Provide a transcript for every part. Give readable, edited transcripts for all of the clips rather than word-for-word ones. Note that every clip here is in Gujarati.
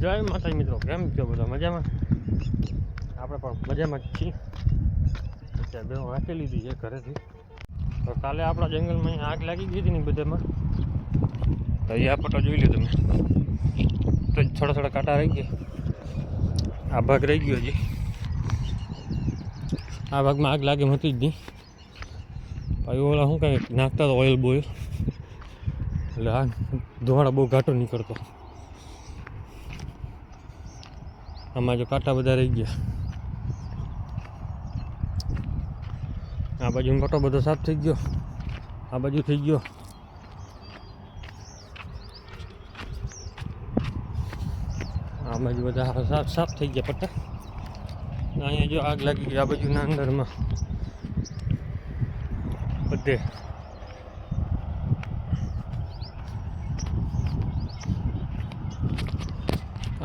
જય માતાજી મિત્રો, કેમ છો બધા? મજામાં? આપણે પણ મજામાં જ છીએ. અત્યારે બે વાંચી લીધી છે ઘરેથી. તો કાલે આપણા જંગલમાં આગ લાગી ગઈ હતી ને બધામાં, તો એ આ ફોટો જોઈ લો તમે. તો થોડા થોડા કાંટા રહી ગયા, આ ભાગ રહી ગયો છે. આ ભાગમાં આગ લાગે હતી જ નહીં. પછી ઓલા શું કાંઈ નાખતા તો ઓઇલ બોઇલ, એટલે આ ધોવાળા બહુ ઘાટો નીકળતો. આમાં જો કાંટા બધા રહી ગયા. આ બાજુ મોટો બધો સાફ થઈ ગયો, આ બાજુ થઈ ગયો. આ બાજુ બધા સાફ થઈ ગયા પટ્ટા. અહીંયા જો આગ લાગી ગઈ આ બાજુના અંદરમાં બધે.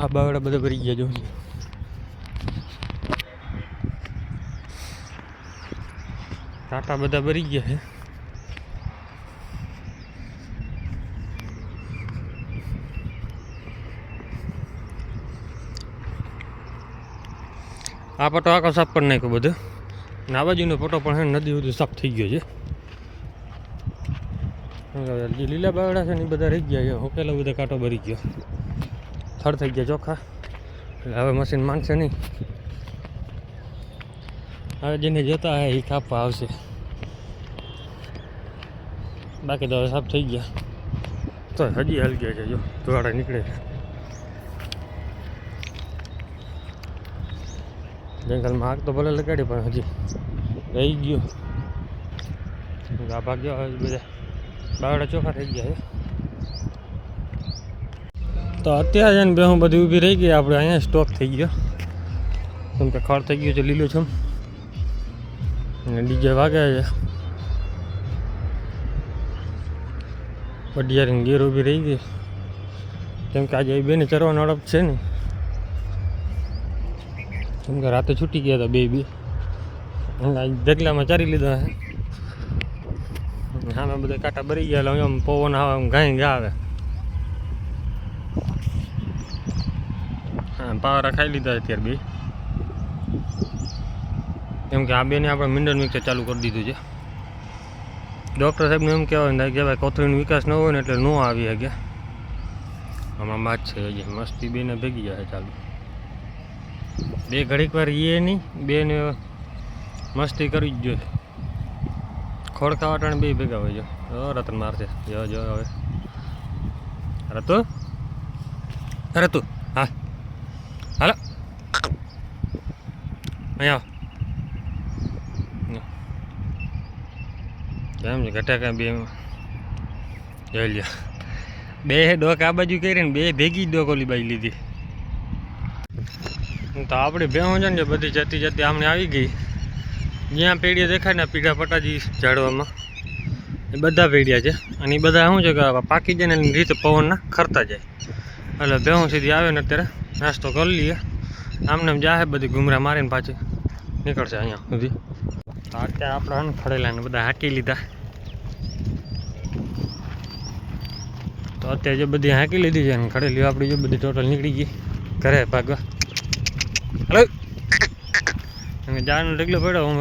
આ બાવડા બધા ભરી ગયા જો. કાંટા બધા ભરી ગયા છે. આ પટો આખો સાફ કરી નાખ્યો બધો. અને આ બાજુનો પટો પણ હે નદી બધું સાફ થઈ ગયો છે. જે લીલા બાવડા છે ને એ બધા રહી ગયા છે. હોકેલા બધા કાંટો ભરી ગયો, થડ થઈ ગયા ચોખ્ખા. એટલે હવે મશીન માનશે નહીં. હવે જેને જોતા હે એ કાપવા આવશે. બાકી તો હવે સાફ થઈ ગયા. તો હજી હાલ ગયા છે જો ધોવાડા નીકળે છે. જંગલમાં આગ તો ભલે લગાડી પણ હજી રહી ગયો. આ ભાગ જો બધા બાવડા ચોખ્ખા થઈ ગયા છે. તો અત્યારે છે ને બેહું બધી ઊભી રહી ગઈ. આપણે અહીંયા સ્ટોપ થઈ ગયો, કેમ કે ખડ થઈ ગયું છે લીલું છમ. અને ડીજે વાગે છે. બડિયારીને ગેર ઊભી રહી ગઈ, કેમ કે આજે બેને ચરવાનો અડપ છે ને. કેમ કે રાતે છૂટી ગયા હતા બે ઢગલામાં ચારી લીધા છે. સામે બધા કાંટા ભરી ગયા. એટલે આમ પવન આવે આમ ગાઈ ગા આવે. હા, પાવરા ખાઈ લીધા અત્યારે બે. કેમ કે આ બેને આપણે મિનરલ મિક્સર ચાલુ કરી દીધું છે. ડૉક્ટર સાહેબને એમ કહેવાય કે ભાઈ કોથળીનો વિકાસ ન હોય ને એટલે ન આવી શકે. આમાં માચ છે હજી મસ્તી બેને ભેગી જાય ચાલુ. બે ઘડીક વાર એ નહીં, બેને મસ્તી કરવી જ જોઈએ. ખોળ ખાવા ટાણે બે ભેગા હોય. જો રતન મારશે જો જો. હવે રતુ રતુ હા હાલો અહીંયા કેમ છે ઘટા કાંઈ બે જોઈ લ્યો. બે ડોક આ બાજુ કરીને બે ભેગી ડોક ઓલી બાજુ લીધી. તો આપણી ભેહું છે ને બધી જતી જતી આમને આવી ગઈ. જ્યાં પેઢીઓ દેખાય ને પીળા પટાજી ઝાડવામાં એ બધા પેઢિયા છે. અને એ બધા શું છે કે પાકી જાય ને એની રીતે પવનના ખરતા જાય. એટલે ભેહું સીધી આવે ને અત્યારે નાસ્તો કરી લઈએ. આમને એમ જાહે બધી ઘૂમરા મારીને પાછી નીકળશે અહીંયા સુધી. તો અત્યારે આપણે હન ખડેલા ને બધા હાંકી લીધા. તો અત્યારે જે બધી હાંકી લીધી છે ને ખડેલી આપણી જે બધી ટોટલ નીકળી ગઈ ઘરે ભાગવા. હલો જાનો ઢગલો પડ્યો. હું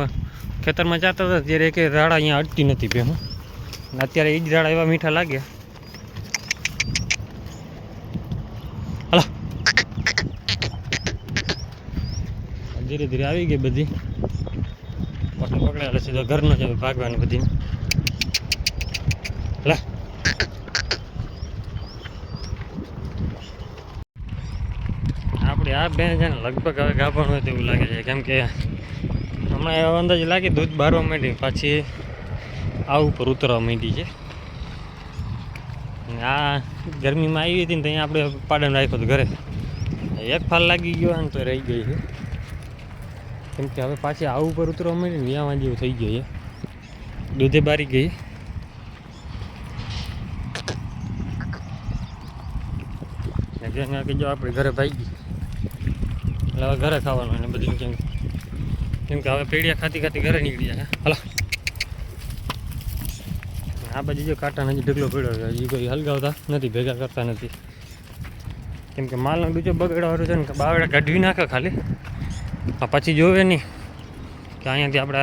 ખેતરમાં જતા હતા ત્યારે એક રાડા અહીંયા અટતી નથી ભેહું. અત્યારે એ જ રાડા એવા મીઠા લાગ્યા. હલો ધીરે ધીરે આવી ગઈ બધી. પકડેલા સીધો ઘરનો છે ભાગવાની બધી. હલા આપણે આ બેન છે ને લગભગ હવે ગાભણ હોય તેવું લાગે છે. કેમ કે હમણાં એવો અંદાજ લાગે દૂધ બારવા માંડી, પાછી આ ઉપર ઉતરવા માંડી છે. આ ગરમીમાં આવી હતી ને ત્યાં આપણે પાડન રાખ્યો હતો ઘરે. એક ફાલ લાગી ગયો ને તો રહી ગઈ છે. કેમ કે હવે પાછી આ ઉપર ઉતરવા માંડી ને ત્યાં જેવું થઈ ગયું છે. દૂધે બારી ગઈ. જો આપણે ઘરે ભાગી એટલે હવે ઘરે ખાવાનું એને બધું. કેમ કે હવે પેઢિયા ખાતી ખાતી ઘરે નીકળી જાય. હલો આ બાજુ જો કાંટા હજી ઢગલો પડ્યો છે. હજી કોઈ હલગાવતા નથી, ભેગા કરતા નથી. કેમ કે માલનો બીજો બગડવાનું છે ને કે બાવડા કાઢવી નાખે ખાલી પછી જોવે નહીં કે અહીંયાથી આપણે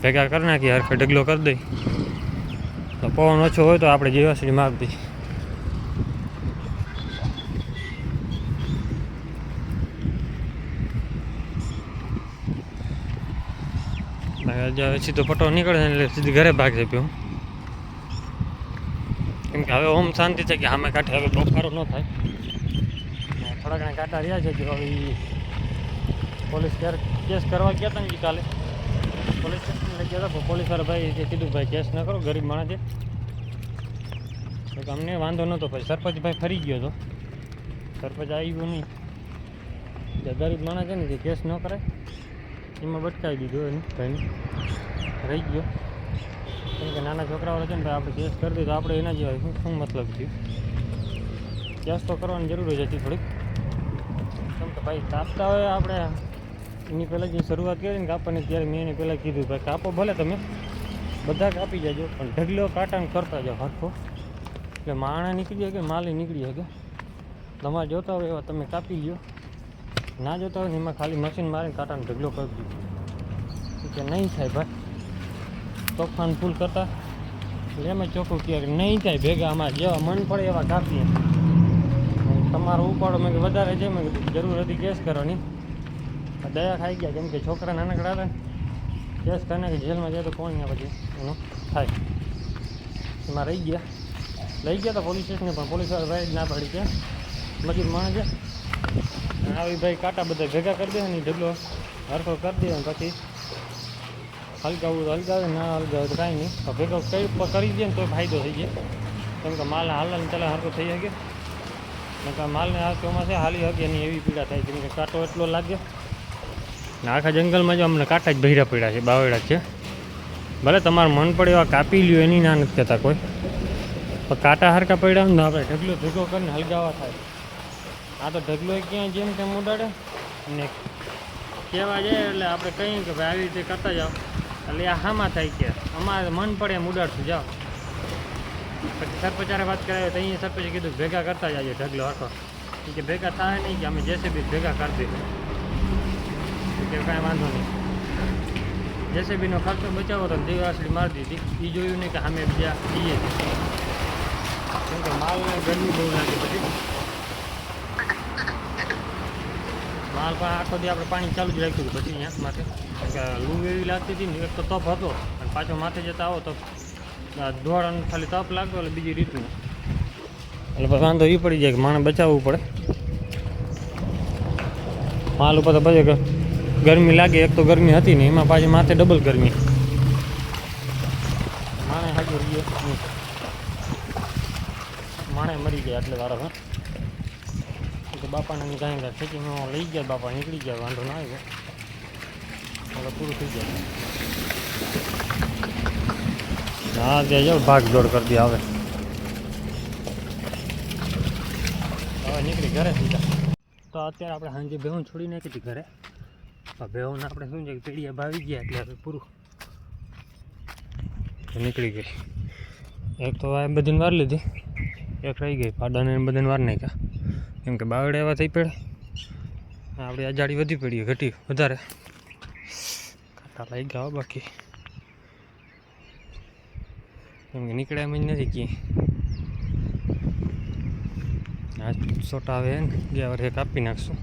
ભેગા કરી નાખીએ હરખે ઢગલો કરી દઈ તો પવન ઓછો હોય તો આપણે જીવાસળી મારી દઈએ. સીધો પટ્ટો નીકળે એટલે સીધી ઘરે ભાગશે પીવું. કેમ કે હવે ઓમ શાંતિ છે કે સામે કાંઠે હવે બફારો ન થાય. થોડા ઘણા કાંટા રહ્યા છે કે હવે પોલીસ કેસ કરવા ગયા હતા ને કાલે પોલીસ સ્ટેશન લઈ ગયા હતા. પોલીસવાળા ભાઈ કીધું ભાઈ કેસ ન કરો, ગરીબ માણસ છે તો અમને વાંધો નહોતો. પછી સરપંચ ભાઈ ફરી ગયો હતો, સરપંચ આવ્યું નહીં. જે ગરીબ માણસ છે ને જે કેસ ન કરે એમાં બટકાવી દીધો એને ભાઈને રહી ગયો. કેમ કે નાના છોકરાઓ છે ને ભાઈ આપણે કેસ કરી દઈએ તો આપણે એના જેવા શું મતલબ થયું. કેસ તો કરવાની જરૂર જ હતી થોડીક. કેમ કે ભાઈ કાપતા હોય આપણે એની પહેલાં જે શરૂઆત કરી ને કાપવાની ત્યારે મેં એને પહેલાં કીધું ભાઈ કાપો ભલે તમે બધા કાપી જાજો પણ ઢગલો કાંટાને કરતા જાઓ હરખો એટલે માણા નીકળી જાય કે માલે નીકળી જાય કે તમારે જોતા હોય એવા તમે કાપી લ્યો, ના જોતા હોય ને એમાં ખાલી મશીન મારીને કાંટાને ઢગલો કરી દીધો કે નહીં થાય ભાઈ. તોફાન ફૂલ કરતા એટલે એમ જ ચોખ્ખું કહે કે નહીં થાય ભેગા આમાં જેવા મન પડે એવા કાપીએ. તમારો ઉપાડો મેં વધારે છે મેં જરૂર હતી કેસ કરવાની. દયા ખાઈ ગયા કેમ કે છોકરા નાનકડા હતા ને કેસ કરીને કે જેલમાં જાય તો કોણ ત્યાં પછી એનું થાય. એમાં રહી ગયા લઈ ગયા તો પોલીસ સ્ટેશને પણ પોલીસવાળા ભાઈ જ ના પાડી કે મજૂર માણસ છે આવી ભાઈ કાંટા બધા ભેગા કરી દે ને ઢગલો હરખો કરી દે પછી હલગાવું તો હલગાવે ના હલગાવે તો કાંઈ નહીં તો ભેગો કરી દે ને તો ફાયદો થઈ જાય. કેમ કે માલને હાલને ચાલે હરખો થઈ શકે ને માલને આ ચોમાસે હાલી શકે એની એવી પીડા થાય કેમ કે કાંટો એટલો લાગે ને આખા જંગલમાં જો અમને કાંટા જ ભર્યા પડ્યા છે, બાવડા છે. ભલે તમારે મન પડે એવા કાપી લ્યો એની ના નથી કહેતા કોઈ, પણ કાંટા હરખા પડ્યા ને આપણે ઢગલો ભેગો કરીને હલગાવા થાય. આ તો ઢગલો ક્યાંય જેમ તેમ ઉડાડે ને કહેવા જાય એટલે આપણે કહીએ કે ભાઈ આવી રીતે કરતા જાઓ એટલે આ હામાં થાય કે અમારે મન પડે એમ ઉડાડશું જાઓ. પછી સરપંચારે વાત કરાવી તો અહીંયા સરપંચે કીધું ભેગા કરતા જાય ઢગલો હરખો કે ભેગા થાય નહીં કે અમે જેસીબી ભેગા કરી દઈએ કે કાંઈ વાંધો નહીં. જેસીબીનો ખર્ચો બચાવો તો દીવાસળી મારી દીધી એ જોયું નહીં કે અમે બીજા જઈએ કેમ કે માલને ગરમી બહુ લાગે પછી માલ પણ આખો દી આપણે પાણી ચાલુ જ રાખ્યું હતું પછી અહીંયા માથે કે લૂ એવી લાગતી હતી ને એક તો તપ હતો અને પાછો માથે જતા આવો તો દોડાનો ખાલી તપ લાગતો એટલે બીજી રીતનું એટલે પછી વાંધો એ પડી જાય કે માણસ બચાવવું પડે. માલ ઉપર તો પછી ગરમી લાગે એક તો ગરમી હતી ને એમાં પાછી માથે ડબલ ગરમી માણે હાજર ગયો માણે મરી ગયા એટલે વારો હા તો બાપાને કાંઈ કાંઈ ખેતીમાં લઈ ગયા બાપા નીકળી ગયા વાંધો ના આવ્યો હવે પૂરું થઈ જાય. હા ત્યાં જાઓ ભાગ દોડ કરી દે હવે નીકળી ઘરે સીધા. તો અત્યારે આપણે સાંજે ભેહું છોડી નાખી હતી ઘરે. ભેહુંને આપણે શું છે કે પીડિયા ભાવી ગયા એટલે હવે પૂરું નીકળી ગઈ. એક તો આ બધાને વાર લીધી, એક રહી ગઈ પાડાને બધાને વાર નાખ્યા કેમ કે બાવડા એવા થઈ પડે આપણી આજાડી વધી પડી ઘટી વધારે કાંટા લઈ ગયા બાકી કેમ કે નીકળ્યા એમ જ નથી ક્યાંય. આ સોટા આવે ને ગયા વર્ષે કાપી નાખશું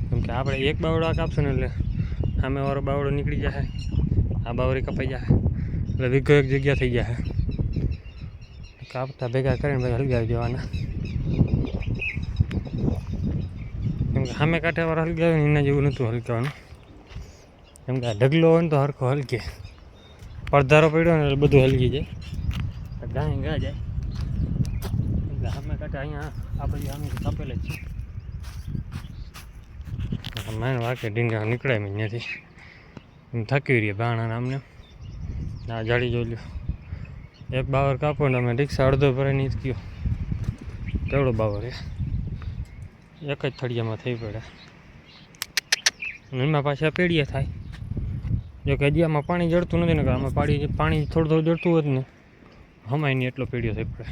કેમ કે આપણે એક બાવડા કાપશું ને એટલે સામેવાળો બાવડો નીકળી જશે, આ બાવડી કપાઈ જશે એટલે વીઘો એક જગ્યા થઈ જશે. કાપતા ભેગા કરીને ભાઈ હલગાવી દેવાના કેમ કે સામે કાંઠેવાળા હલગાવે ને એના જેવું નહોતું હલગાવાનું કેમ કે આ ઢગલો હોય ને તો હરખો હલકે, પડધારો પડ્યો ને એટલે બધું હલકી જાય ગાય ગા જાય એટલે સામે કાંઠે અહીંયા આ બધી આમ કાપેલા જ છે. મેન વાકે ડીંગા નીકળાય મેં ત્યાંથી એમ થકી રહીએ ભાણા આમને આ જાડી જોઈ લ્યો એક બાવર કાપો ને અમે રિક્ષા અડધો ભરાઈને જ ગયો કેવડો બાવર એક જ થળિયામાં થઈ પડ્યા એમાં પાછા પેઢીએ થાય. જો કે હજી આમાં પાણી જડતું નથી ને આમાં પાણી થોડું થોડું જડતું હોત ને હમાય નહીં એટલો પેઢીઓ થઈ પડે.